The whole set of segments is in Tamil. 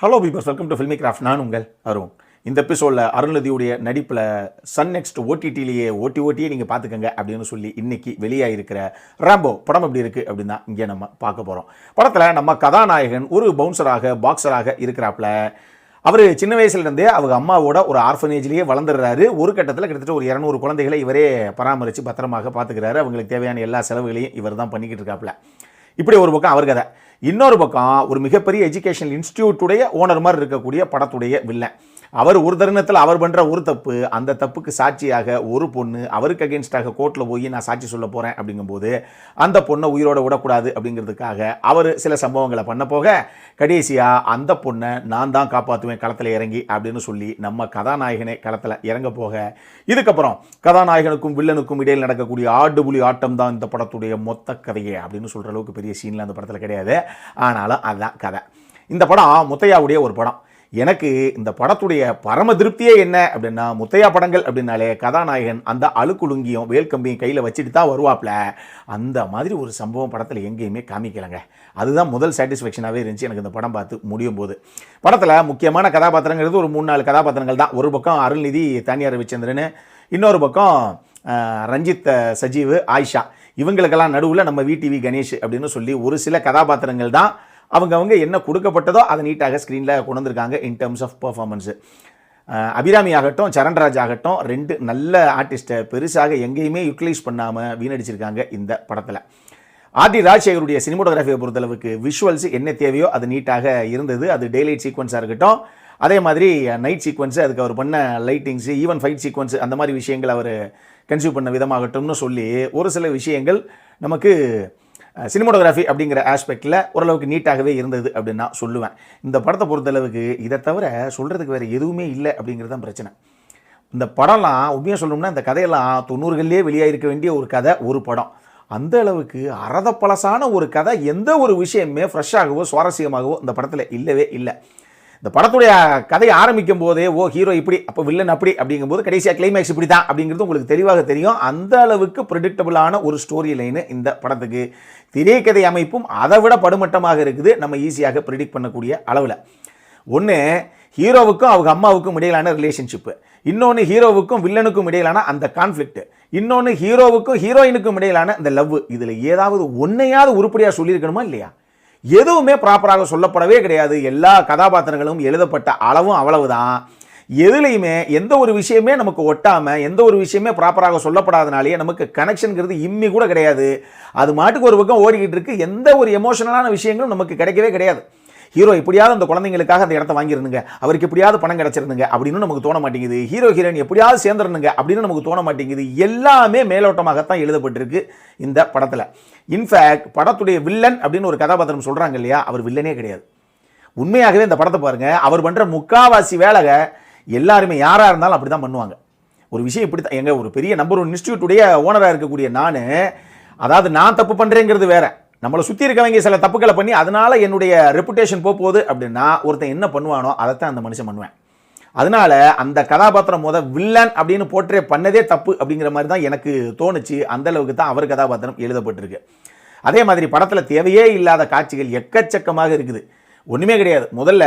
Hello peoples, welcome to filmy craft. நான் உங்கள் அருண். இந்த எபிசோடில் அருள்நிதியுடைய நடிப்பில் சன் நெக்ஸ்ட் ஓடிடிலேயே ஓட்டியே நீங்கள் பார்த்துக்கங்க அப்படின்னு சொல்லி இன்றைக்கி வெளியாகிருக்கிற ராம்போ படம் எப்படி இருக்குது அப்படின்னு தான் இங்கே நம்ம பார்க்க போகிறோம். படத்தில் நம்ம கதாநாயகன் ஒரு பவுன்சராக பாக்ஸராக இருக்கிறாப்புல. அவர் சின்ன வயசுலேருந்தே அவங்க அம்மாவோட ஒரு ஆர்ஃபனேஜ்லேயே வளர்ந்துடுறாரு. ஒரு கட்டத்தில் கிட்டத்தட்ட ஒரு 200 குழந்தைகளை இவரே பராமரித்து பத்திரமாக பார்த்துக்கிறாரு. அவங்களுக்கு தேவையான எல்லா செலவுகளையும் இவர் தான் பண்ணிக்கிட்டு இருக்காப்புல. இப்படி ஒரு பக்கம் அவர் கதை. இன்னொரு பக்கம் ஒரு மிகப்பெரிய எஜுகேஷனல் இன்ஸ்டிடியூட்டுடைய ஓனர் மாதிரி இருக்கக்கூடிய படத்துடைய வில்லன். அவர் ஒரு தருணத்தில் அவர் பண்ணுற ஒரு தப்பு, அந்த தப்புக்கு சாட்சியாக ஒரு பொண்ணு அவருக்கு அகேன்ஸ்டாக கோர்ட்டில் போய் நான் சாட்சி சொல்ல போகிறேன் அப்படிங்கும்போது அந்த பொண்ணை உயிரோட விடக்கூடாது அப்படிங்கிறதுக்காக அவர் சில சம்பவங்களை பண்ண போக கடைசியாக அந்த பொண்ணை நான் தான் காப்பாற்றுவேன் களத்தில் இறங்கி அப்படின்னு சொல்லி நம்ம கதாநாயகனே களத்தில் இறங்க போக, இதுக்கப்புறம் கதாநாயகனுக்கும் வில்லனுக்கும் இடையில் நடக்கக்கூடிய ஆடுபுலி ஆட்டம் தான் இந்த படத்துடைய மொத்த கதையே அப்படின்னு சொல்கிற அளவுக்கு பெரிய சீனில் அந்த படத்தில் கிடையாது. ஆனாலும் அதுதான் கதை. இந்த படம் முத்தையாவுடைய ஒரு படம். எனக்கு இந்த படத்துடைய பரம திருப்தியே என்ன அப்படின்னா, முத்தையா படங்கள் அப்படின்னாலே கதாநாயகன் அந்த அழுக்குலுங்கியும் வேல்கம்பியும் கையில் வச்சுட்டு தான் வருவாப்ல. அந்த மாதிரி ஒரு சம்பவம் படத்தில் எங்கேயுமே காமிக்கலைங்க. அதுதான் முதல் சாட்டிஸ்ஃபேக்ஷனாகவே இருந்துச்சு எனக்கு இந்த படம் பார்த்து முடியும் போது. படத்தில் முக்கியமான கதாபாத்திரங்கிறது ஒரு 3-4 கதாபாத்திரங்கள் தான். ஒரு பக்கம் அருள்நிதி, தானியா ரவிச்சந்திரன், இன்னொரு பக்கம் ரஞ்சித், சஜீவ், ஆயிஷா. இவங்களுக்கெல்லாம் நடுவில் நம்ம விடிவி கணேஷ் அப்படின்னு சொல்லி ஒரு சில கதாபாத்திரங்கள் தான். அவங்க என்ன கொடுக்கப்பட்டதோ அதை நீட்டாக ஸ்க்ரீனில் கொண்டு வந்திருக்காங்க in terms of performance. Abhirami ஆகட்டும், சரண்ராஜ் ஆகட்டும், 2 நல்ல ஆர்டிஸ்ட்டை பெருசாக எங்கேயுமே யூட்டிலைஸ் பண்ணாமல் வீணடிச்சிருக்காங்க இந்த படத்தில். ஆர்டி ராஜசேகருடைய சினிமோட்டோகிராஃபியை பொறுத்தளவுக்கு விஷுவல்ஸ் என்ன தேவையோ அது நீட்டாக இருந்தது. அது டேலைட் சீக்வன்ஸாக இருக்கட்டும், அதே மாதிரி நைட் சீக்வன்ஸு, அதுக்கு அவர் பண்ண லைட்டிங்ஸு, ஈவன் ஃபைட் சீக்வன்ஸு, அந்த மாதிரி விஷயங்கள் அவர் கன்சியூவ் பண்ண விதமாகட்டும்னு சொல்லி ஒரு சில விஷயங்கள் நமக்கு சினிமோட்டோகிராஃபி அப்படிங்கிற ஆஸ்பெக்டில் ஓரளவுக்கு நீட்டாகவே இருந்தது அப்படின்னு நான் சொல்லுவேன். இந்த படத்தை பொறுத்தளவுக்கு இதை தவிர சொல்கிறதுக்கு வேறு எதுவுமே இல்லை அப்படிங்கிறது தான் பிரச்சனை. இந்த படம்லாம் உண்மையாக சொல்லணும்னா இந்த கதையெல்லாம் 90களிலே வெளியாகிருக்க வேண்டிய ஒரு கதை, ஒரு படம். அந்த அளவுக்கு அறதப்பழசான ஒரு கதை, எந்த ஒரு விஷயமே ஃப்ரெஷ்ஷாகவோ சுவாரஸ்யமாகவோ இந்த படத்தில் இல்லவே இல்லை. இந்த படத்துடைய கதையை ஆரம்பிக்கும் போதே ஹீரோ இப்படி, அப்போ வில்லன் அப்படி அப்படிங்கும்போது கடைசியாக கிளைமேக்ஸ் இப்படி தான் அப்படிங்கிறது உங்களுக்கு தெளிவாக தெரியும். அந்த அளவுக்கு ப்ரெடிக்டபிளான ஒரு ஸ்டோரி லைனு இந்த படத்துக்கு. திரைக்கதை அமைப்பும் அதை விட படுமட்டமாக இருக்குது, நம்ம ஈஸியாக ப்ரெடிக்ட் பண்ணக்கூடிய அளவில். ஒன்று, ஹீரோவுக்கும் அவங்க அம்மாவுக்கும் இடையிலான ரிலேஷன்ஷிப்பு. இன்னொன்று, ஹீரோவுக்கும் வில்லனுக்கும் இடையிலான அந்த கான்ஃப்ளிக்ட். இன்னொன்று, ஹீரோவுக்கும் ஹீரோயினுக்கும் இடையிலான இந்த லவ். இதில் ஏதாவது ஒன்றையாவது உருப்படியாக சொல்லியிருக்கணுமா இல்லையா? எதுவுமே ப்ராப்பராக சொல்லப்படவே கிடையாது. எல்லா கதாபாத்திரங்களும் எழுதப்பட்ட அளவும் அவ்வளவுதான். எதுலையுமே எந்த ஒரு விஷயமே நமக்கு ஒட்டாமல், எந்த ஒரு விஷயமே ப்ராப்பராக சொல்லப்படாதனாலேயே நமக்கு கனெக்ஷனுங்கிறது இம்மி கூட கிடையாது. அது மாட்டுக்கு ஒரு பக்கம் ஓடிக்கிட்டு இருக்கு. எந்த ஒரு எமோஷனலான விஷயங்களும் நமக்கு கிடைக்கவே கிடையாது. ஹீரோ எப்படியாவது அந்த குழந்தைங்களுக்காக அந்த இடத்த வாங்கிருந்துங்க, அவருக்கு எப்படியாவது பணம் கிடச்சிருந்துங்க அப்படின்னு நமக்கு தோண மாட்டேங்குது. ஹீரோ ஹீரோயின் எப்படியாவது சேர்ந்துருந்துங்க அப்படின்னு நமக்கு தோண மாட்டேங்குது. எல்லாமே மேலோட்டமாகத்தான் எழுதப்பட்டிருக்கு இந்த படத்தில். இன்ஃபேக்ட் படத்துடைய வில்லன் அப்படின்னு ஒரு கதாபாத்திரம் சொல்கிறாங்க இல்லையா, அவர் வில்லனே கிடையாது. உண்மையாகவே இந்த படத்தை பாருங்கள், அவர் பண்ணுற முக்காவாசி வேலை எல்லாருமே யாராக இருந்தாலும் அப்படி தான் பண்ணுவாங்க. ஒரு விஷயம் இப்படி தான். எங்கள் ஒரு பெரிய நம்பர் 1 இன்ஸ்டியூட்டுடைய ஓனராக இருக்கக்கூடிய நான் தப்பு பண்ணுறேங்கிறது வேற. நம்மளை சுற்றி இருக்கவங்க சில தப்புக்களை பண்ணி அதனால் என்னுடைய ரெப்புடேஷன் போகுது அப்படின்னா ஒருத்தன் என்ன பண்ணுவானோ அதைத்தான் அந்த மனுஷன் பண்ணுவேன். அதனால அந்த கதாபாத்திரம் வில்லன் அப்படின்னு போற்றே பண்ணதே தப்பு அப்படிங்கிற மாதிரி தான் எனக்கு தோணுச்சு. அந்த அளவுக்கு தான் அவர் கதாபாத்திரம் எழுதப்பட்டிருக்கு. அதே மாதிரி படத்தில் தேவையே இல்லாத காட்சிகள் எக்கச்சக்கமாக இருக்குது. ஒன்றுமே கிடையாது. முதல்ல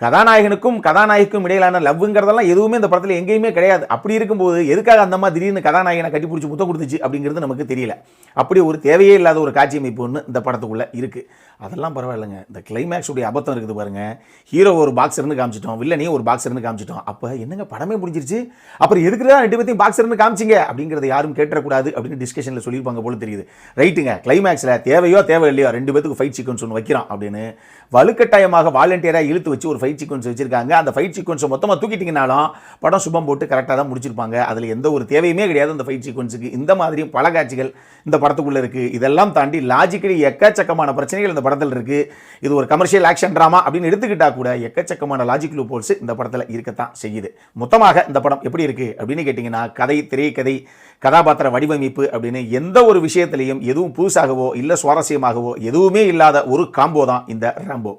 கதாநாயகனுக்கும் கதாநாயகிக்கும் இடையிலான லவ்ங்கிறதெல்லாம் எதுவுமே இந்த படத்தில் எங்கேயுமே கிடையாது. அப்படி இருக்கும்போது எதுக்காக அந்த மாதிரி திடீர்னு கதாநாயகனை கட்டிப்பிடிச்சி முத்தம் கொடுத்துச்சு அப்படிங்கிறது நமக்கு தெரியல. அப்படி ஒரு தேவையே இல்லாத ஒரு காட்சி அமைப்பு ஒன்று இந்த படத்துக்குள்ளே இருக்குது. அதெல்லாம் பரவாயில்லைங்க. இந்த கிளைமேக்ஸுடைய அபத்தம் இருக்குது பாருங்கள். ஹீரோ ஒரு பாக்ஸர்னு காமிச்சிட்டோம், வில்லனையும் ஒரு பாக்ஸர்னு காமிச்சிட்டோம். அப்போ என்னங்க படமே முடிஞ்சிருச்சு, அப்புறம் எதுக்கு தான் 2 பேத்தையும் பாக்ஸர்னு காமிச்சிங்க அப்படிங்கிறத யாரும் கேட்டக்கூடாது அப்படின்னு டிஸ்கஷனில் சொல்லியிருப்பாங்க போல தெரியுது. ரைட்டுங்க, கிளைமேக்ஸில் தேவையோ தேவை இல்லையோ 2 பேத்துக்கு ஃபைட் சீக்வன்ஸ் ஒன்று வைக்கிறோம் அப்படின்னு வலுக்கட்டாயமாக வாலண்டியராக இழுத்து வச்சு ஒரு ஃபைட் சீக்வன்ஸ் வச்சிருக்காங்க. அந்த ஃபைட் சீக்வன்ஸை மொத்தமாக தூக்கிட்டிங்கனாலும் படம் சுபம் போட்டு கரெக்டாக தான் முடிச்சிருப்பாங்க. அதில் எந்த ஒரு தேவையுமே கிடையாது அந்த ஃபைட் சீக்வன்ஸுக்கு. இந்த மாதிரியும் பல காட்சிகள் இந்த படத்துக்குள்ளே இருக்குது. இதெல்லாம் தாண்டி லாஜிக்கலி எக்கச்சக்கமான பிரச்சனைகள் இந்த படத்தில் இருக்குது. இது ஒரு கமர்ஷியல் ஆக்ஷன் ட்ராமா அப்படின்னு எடுத்துக்கிட்டால் கூட எக்கச்சக்கமான லாஜிக் லூப்போல்ஸ் இந்த படத்தில் இருக்கத்தான் செய்யுது. மொத்தமாக இந்த படம் எப்படி இருக்குது அப்படின்னு கேட்டிங்கன்னா, கதை, திரைக்கதை, கதாபாத்திர வடிவமைப்பு அப்படின்னு எந்த ஒரு விஷயத்திலையும் எதுவும் புதுசாகவோ இல்லை சுவாரஸ்யமாகவோ எதுவுமே இல்லாத ஒரு காம்போ தான் இந்த ராம்போ.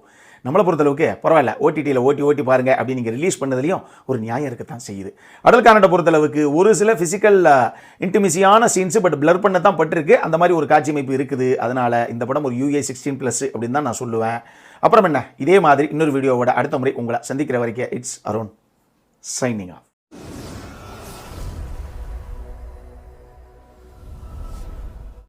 நம்மளை பொறுத்தளவுக்கு பரவாயில்ல, ஓடிடியில் ஓட்டி பாருங்கள் அப்படின்னு நீங்கள் ரிலீஸ் பண்ணதுலையும் ஒரு நியாயம் இருக்கத்தான் செய்யுது. அடல் கானட்டை பொறுத்தளவுக்கு ஒரு சில ஃபிசிக்கல் இன்டிமிசியான சீன்ஸு பட் பிளர் பண்ண தான் பட்டிருக்கு. அந்த மாதிரி ஒரு காட்சி அமைப்பு இருக்குது. அதனால் இந்த படம் ஒரு UA 16+ அப்படின்னு தான் நான் சொல்லுவேன். அப்புறம் என்ன, இதே மாதிரி இன்னொரு வீடியோவோட அடுத்த முறை உங்களை சந்திக்கிற வரைக்கும் இட்ஸ் அருண் சைனிங் ஆஃப்.